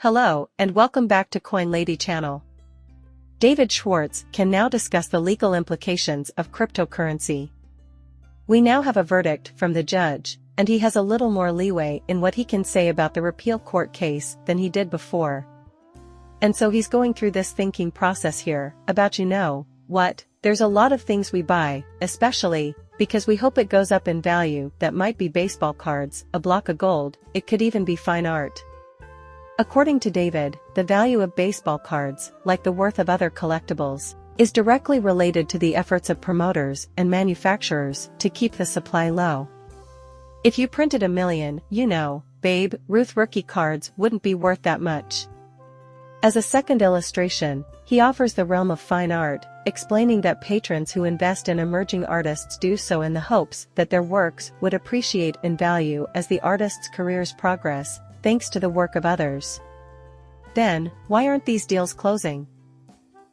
Hello, and welcome back to Coin Lady channel. David Schwartz can now discuss the legal implications of cryptocurrency. We now have a verdict from the judge, and he has a little more leeway in what he can say about the repeal court case than he did before. And so he's going through this thinking process here, about what, there's a lot of things we buy, especially, because we hope it goes up in value. That might be baseball cards, a block of gold, it could even be fine art. According to David, the value of baseball cards, like the worth of other collectibles, is directly related to the efforts of promoters and manufacturers to keep the supply low. If you printed 1 million, Babe Ruth rookie cards wouldn't be worth that much. As a second illustration, he offers the realm of fine art, explaining that patrons who invest in emerging artists do so in the hopes that their works would appreciate in value as the artist's careers progress, thanks to the work of others. Then, why aren't these deals closing?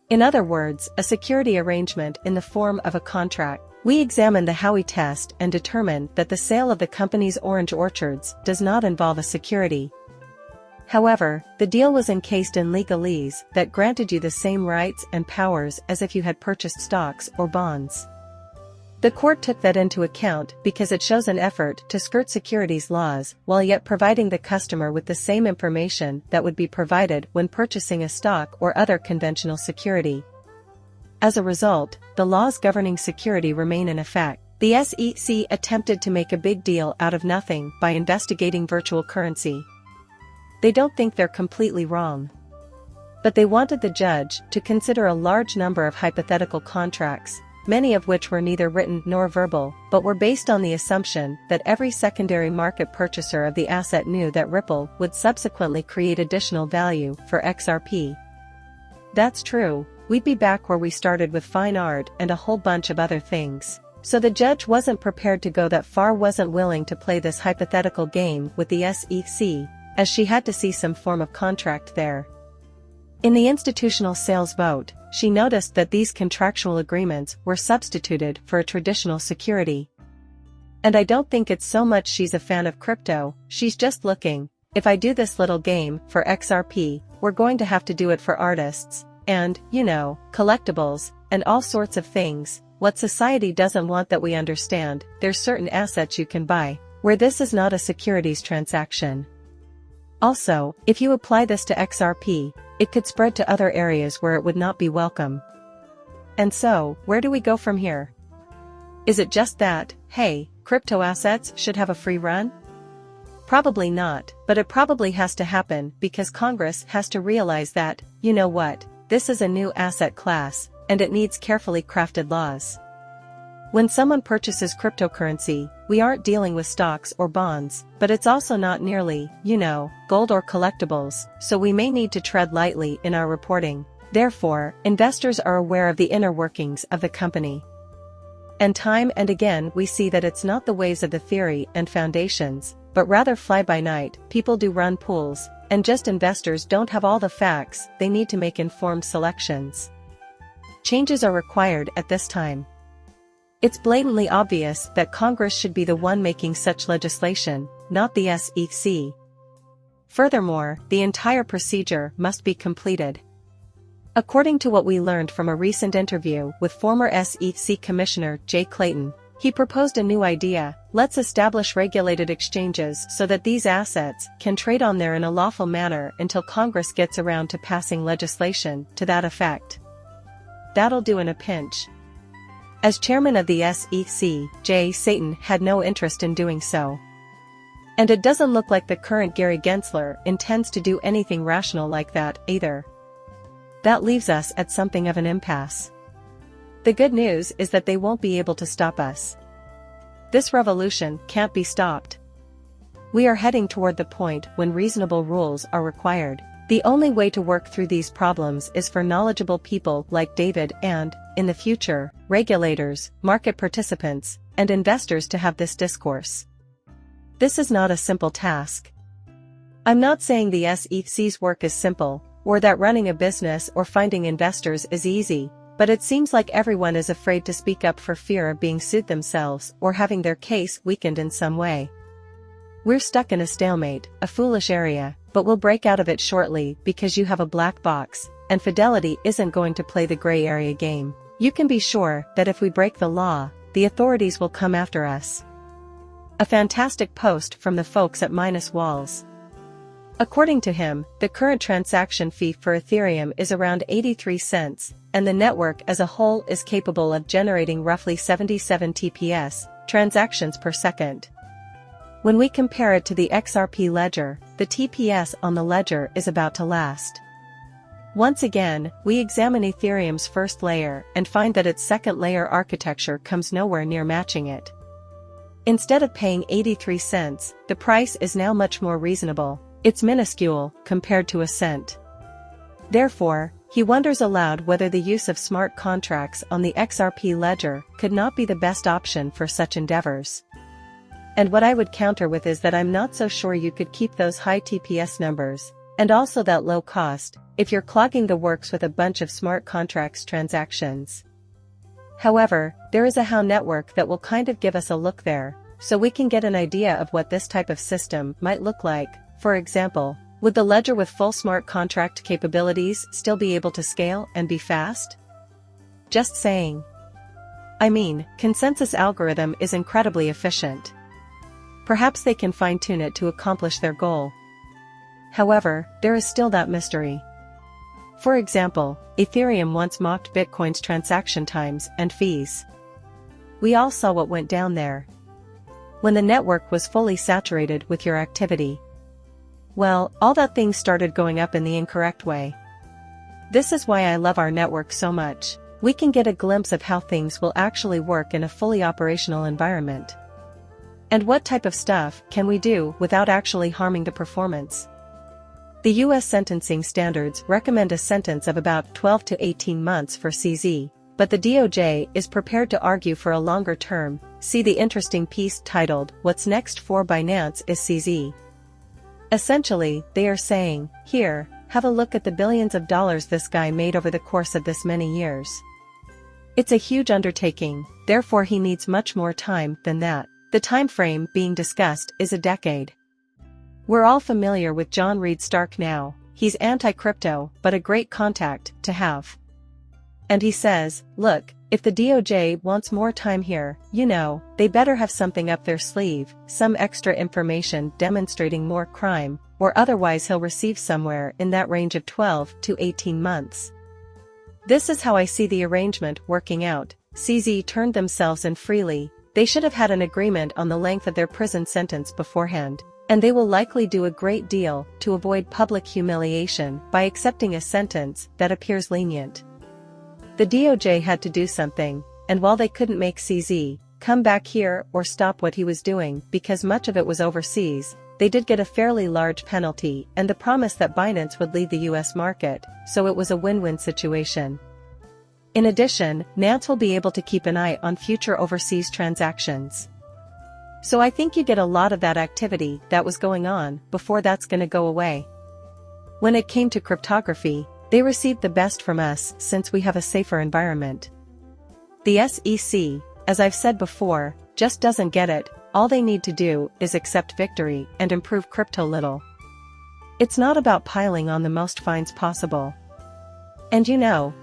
In other words, a security arrangement in the form of a contract. We examine the Howey test and determine that the sale of the company's orange orchards does not involve a security. However, the deal was encased in legalese that granted you the same rights and powers as if you had purchased stocks or bonds. The court took that into account because it shows an effort to skirt securities laws while yet providing the customer with the same information that would be provided when purchasing a stock or other conventional security. As a result, the laws governing security remain in effect. The SEC attempted to make a big deal out of nothing by investigating virtual currency. They don't think they're completely wrong. But they wanted the judge to consider a large number of hypothetical contracts, many of which were neither written nor verbal, but were based on the assumption that every secondary market purchaser of the asset knew that Ripple would subsequently create additional value for XRP. That's true, we'd be back where we started with fine art and a whole bunch of other things. So the judge wasn't prepared to go that far, wasn't willing to play this hypothetical game with the SEC, as she had to see some form of contract there. In the institutional sales vote, she noticed that these contractual agreements were substituted for a traditional security. And I don't think it's so much she's a fan of crypto, she's just looking, if I do this little game for XRP, we're going to have to do it for artists, and, collectibles, and all sorts of things. What society doesn't want that we understand, there's certain assets you can buy, where this is not a securities transaction. Also, if you apply this to XRP, it could spread to other areas where it would not be welcome. And so, where do we go from here? Is it just that, hey, crypto assets should have a free run? Probably not, but it probably has to happen because Congress has to realize that, this is a new asset class, and it needs carefully crafted laws. When someone purchases cryptocurrency, we aren't dealing with stocks or bonds, but it's also not nearly, gold or collectibles, so we may need to tread lightly in our reporting. Therefore, investors are aware of the inner workings of the company. And time and again we see that it's not the ways of the theory and foundations, but rather fly-by-night, people do run pools, and just investors don't have all the facts they need to make informed selections. Changes are required at this time. It's blatantly obvious that Congress should be the one making such legislation, not the SEC. Furthermore, the entire procedure must be completed. According to what we learned from a recent interview with former SEC Commissioner Jay Clayton, he proposed a new idea: let's establish regulated exchanges so that these assets can trade on there in a lawful manner until Congress gets around to passing legislation to that effect. That'll do in a pinch. As chairman of the SEC, Jay Satan had no interest in doing so. And it doesn't look like the current Gary Gensler intends to do anything rational like that, either. That leaves us at something of an impasse. The good news is that they won't be able to stop us. This revolution can't be stopped. We are heading toward the point when reasonable rules are required. The only way to work through these problems is for knowledgeable people like David and, in the future, regulators, market participants, and investors to have this discourse. This is not a simple task. I'm not saying the SEC's work is simple, or that running a business or finding investors is easy, but it seems like everyone is afraid to speak up for fear of being sued themselves or having their case weakened in some way. We're stuck in a stalemate, a foolish area, but we'll break out of it shortly because you have a black box, and Fidelity isn't going to play the gray area game. You can be sure that if we break the law, the authorities will come after us. A fantastic post from the folks at Minus Walls. According to him, the current transaction fee for Ethereum is around 83 cents, and the network as a whole is capable of generating roughly 77 TPS, transactions per second. When we compare it to the XRP ledger, the TPS on the ledger is about to last. Once again, we examine Ethereum's first layer and find that its second layer architecture comes nowhere near matching it. Instead of paying 83 cents, the price is now much more reasonable. It's minuscule compared to a cent. Therefore, he wonders aloud whether the use of smart contracts on the XRP ledger could not be the best option for such endeavors. And what I would counter with is that I'm not so sure you could keep those high TPS numbers, and also that low cost, if you're clogging the works with a bunch of smart contracts transactions. However, there is a how network that will kind of give us a look there, so we can get an idea of what this type of system might look like. For example, would the ledger with full smart contract capabilities still be able to scale and be fast? Just saying. I mean, consensus algorithm is incredibly efficient. Perhaps they can fine-tune it to accomplish their goal. However, there is still that mystery. For example, Ethereum once mocked Bitcoin's transaction times and fees. We all saw what went down there. When the network was fully saturated with your activity. Well, all that things started going up in the incorrect way. This is why I love our network so much. We can get a glimpse of how things will actually work in a fully operational environment. And what type of stuff can we do without actually harming the performance? The US sentencing standards recommend a sentence of about 12 to 18 months for CZ, but the DOJ is prepared to argue for a longer term. See the interesting piece titled, "What's Next for Binance is CZ." Essentially, they are saying, here, have a look at the billions of dollars this guy made over the course of this many years. It's a huge undertaking, therefore he needs much more time than that. The time frame being discussed is a decade. We're all familiar with John Reed Stark now. He's anti-crypto, but a great contact to have. And he says, look, if the DOJ wants more time here, they better have something up their sleeve, some extra information demonstrating more crime, or otherwise he'll receive somewhere in that range of 12 to 18 months. This is how I see the arrangement working out. CZ turned themselves in freely. They should have had an agreement on the length of their prison sentence beforehand, and they will likely do a great deal to avoid public humiliation by accepting a sentence that appears lenient. The DOJ had to do something, and while they couldn't make CZ come back here or stop what he was doing because much of it was overseas, they did get a fairly large penalty and the promise that Binance would leave the US market, so it was a win-win situation. In addition, Nance will be able to keep an eye on future overseas transactions. So I think you get a lot of that activity that was going on before that's gonna go away. When it came to cryptography, they received the best from us since we have a safer environment. The SEC, as I've said before, just doesn't get it. All they need to do is accept victory and improve crypto little. It's not about piling on the most fines possible. And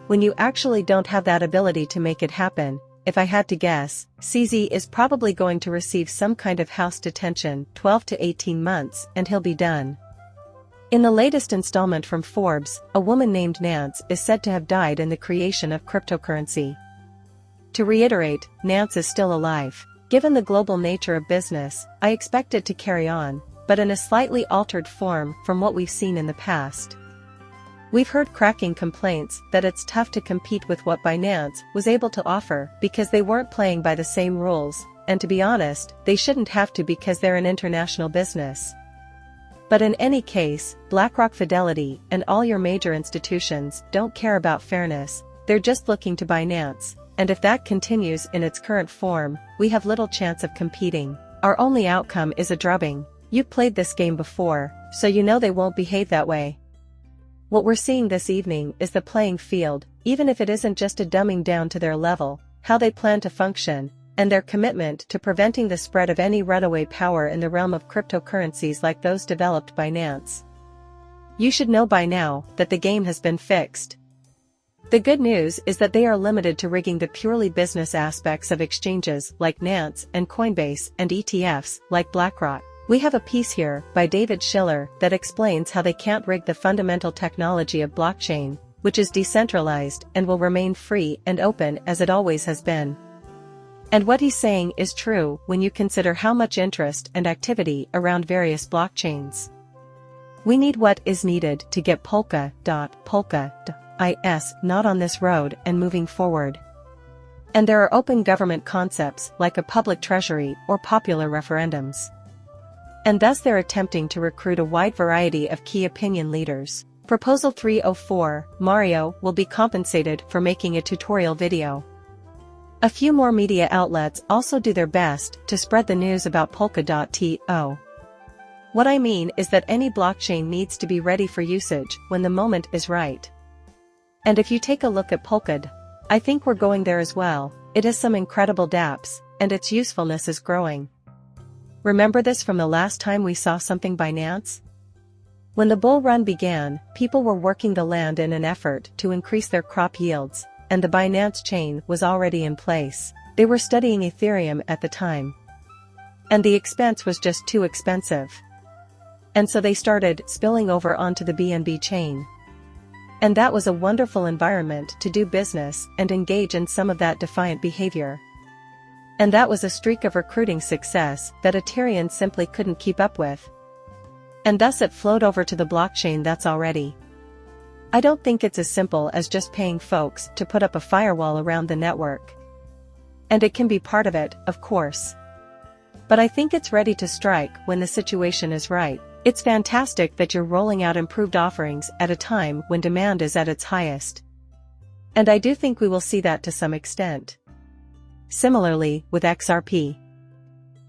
when you actually don't have that ability to make it happen, if I had to guess, CZ is probably going to receive some kind of house detention, 12 to 18 months, and he'll be done. In the latest installment from Forbes, a woman named Nance is said to have died in the creation of cryptocurrency. To reiterate, Nance is still alive. Given the global nature of business, I expect it to carry on, but in a slightly altered form from what we've seen in the past. We've heard cracking complaints that it's tough to compete with what Binance was able to offer because they weren't playing by the same rules, and to be honest, they shouldn't have to because they're an international business. But in any case, BlackRock, Fidelity, and all your major institutions don't care about fairness, they're just looking to Binance, and if that continues in its current form, we have little chance of competing. Our only outcome is a drubbing. You've played this game before, so you know they won't behave that way. What we're seeing this evening is the playing field, even if it isn't just a dumbing down to their level, how they plan to function, and their commitment to preventing the spread of any runaway power in the realm of cryptocurrencies like those developed by Nance. you should know by now that the game has been fixed. The good news is that they are limited to rigging the purely business aspects of exchanges like Nance and Coinbase and ETFs like BlackRock. We have a piece here by David Schiller that explains how they can't rig the fundamental technology of blockchain, which is decentralized and will remain free and open as it always has been. And what he's saying is true when you consider how much interest and activity around various blockchains. We need what is needed to get Polka.is not on this road and moving forward. And there are open government concepts like a public treasury or popular referendums. And thus they're attempting to recruit a wide variety of key opinion leaders. Proposal 304, Mario will be compensated for making a tutorial video. A few more media outlets also do their best to spread the news about Polka.to. What I mean is that any blockchain needs to be ready for usage when the moment is right. And if you take a look at Polka, I think we're going there as well. It has some incredible dApps, and its usefulness is growing. Remember this from the last time we saw something by Nance? When the bull run began, people were working the land in an effort to increase their crop yields, and the Binance chain was already in place. They were studying Ethereum at the time. And the expense was just too expensive. And so they started spilling over onto the BNB chain. And that was a wonderful environment to do business and engage in some of that defiant behavior. And that was a streak of recruiting success that Ethereum simply couldn't keep up with. And thus it flowed over to the blockchain that's already. I don't think it's as simple as just paying folks to put up a firewall around the network. And it can be part of it, of course. But I think it's ready to strike when the situation is right. It's fantastic that you're rolling out improved offerings at a time when demand is at its highest. And I do think we will see that to some extent. Similarly, with XRP.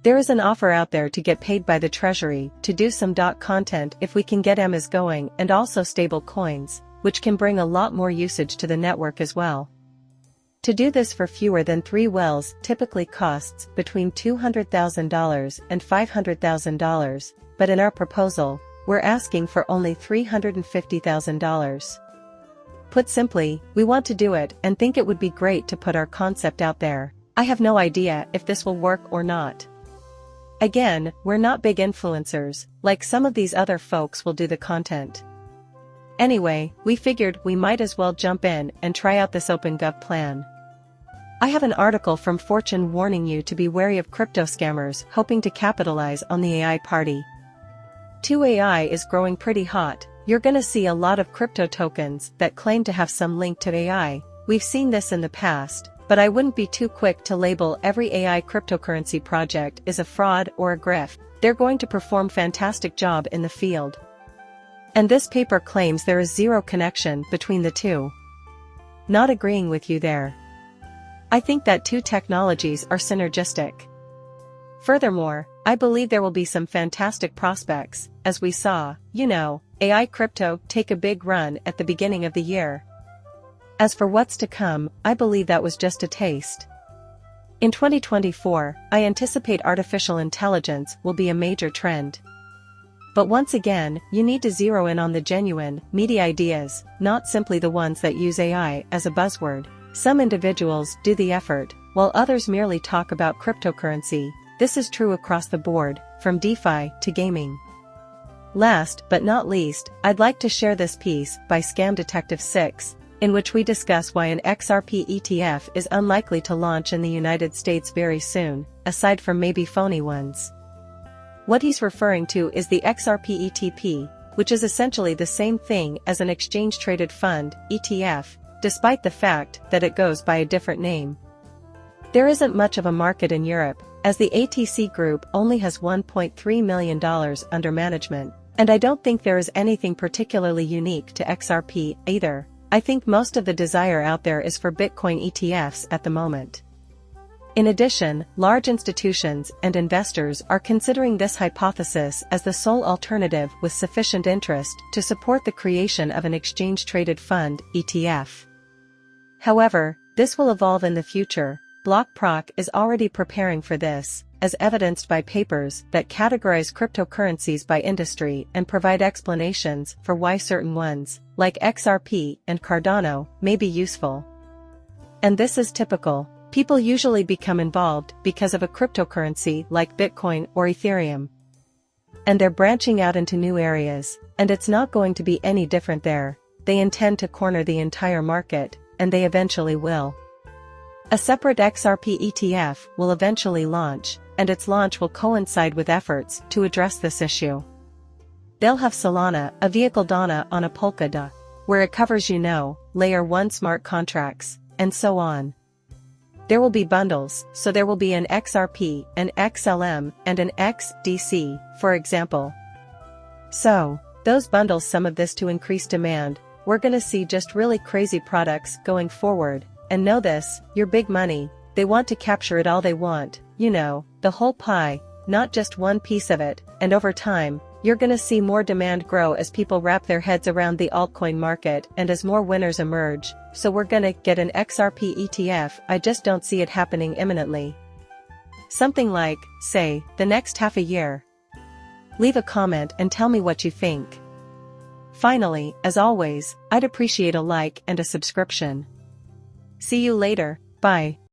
There is an offer out there to get paid by the Treasury to do some content if we can get EMAs going and also stable coins, which can bring a lot more usage to the network as well. To do this for fewer than 3 wells typically costs between $200,000 and $500,000, but in our proposal, we're asking for only $350,000. Put simply, we want to do it and think it would be great to put our concept out there. I have no idea if this will work or not. Again, we're not big influencers, like some of these other folks will do the content. Anyway, we figured we might as well jump in and try out this OpenGov plan. I have an article from Fortune warning you to be wary of crypto scammers hoping to capitalize on the AI party. 2AI is growing pretty hot. You're gonna see a lot of crypto tokens that claim to have some link to AI. We've seen this in the past, but I wouldn't be too quick to label every AI cryptocurrency project as a fraud or a grift. They're going to perform a fantastic job in the field. And this paper claims there is zero connection between the two. Not agreeing with you there. I think that two technologies are synergistic. Furthermore, I believe there will be some fantastic prospects, as we saw, AI crypto take a big run at the beginning of the year. As for what's to come, I believe that was just a taste. In 2024, I anticipate artificial intelligence will be a major trend. But once again, you need to zero in on the genuine, meaty ideas, not simply the ones that use AI as a buzzword. Some individuals do the effort, while others merely talk about cryptocurrency. This is true across the board, from DeFi to gaming. Last but not least, I'd like to share this piece by Scam Detective 6, in which we discuss why an XRP ETF is unlikely to launch in the United States very soon, aside from maybe phony ones. What he's referring to is the XRP ETP, which is essentially the same thing as an exchange-traded fund, ETF, despite the fact that it goes by a different name. There isn't much of a market in Europe, as the ATC group only has $1.3 million under management, and I don't think there is anything particularly unique to XRP either. I think most of the desire out there is for Bitcoin ETFs at the moment. In addition, large institutions and investors are considering this hypothesis as the sole alternative with sufficient interest to support the creation of an exchange-traded fund, ETF. However, this will evolve in the future. BlockProc is already preparing for this, as evidenced by papers that categorize cryptocurrencies by industry and provide explanations for why certain ones, like XRP and Cardano, may be useful. And this is typical. People usually become involved because of a cryptocurrency like Bitcoin or Ethereum. And they're branching out into new areas, and it's not going to be any different there. They intend to corner the entire market, and they eventually will. A separate XRP ETF will eventually launch, and its launch will coincide with efforts to address this issue. They'll have Solana, a vehicle Dana on a Polkadot, where it covers layer 1 smart contracts, and so on. There will be bundles, so there will be an XRP, an XLM, and an XDC, for example. So, those bundles some of this to increase demand. We're gonna see just really crazy products going forward, and know this, your big money, they want to capture it all they want, the whole pie, not just one piece of it, and over time, you're gonna see more demand grow as people wrap their heads around the altcoin market and as more winners emerge, so we're gonna get an XRP ETF. I just don't see it happening imminently. Something like, say, the next half a year. Leave a comment and tell me what you think. Finally, as always, I'd appreciate a like and a subscription. See you later, bye.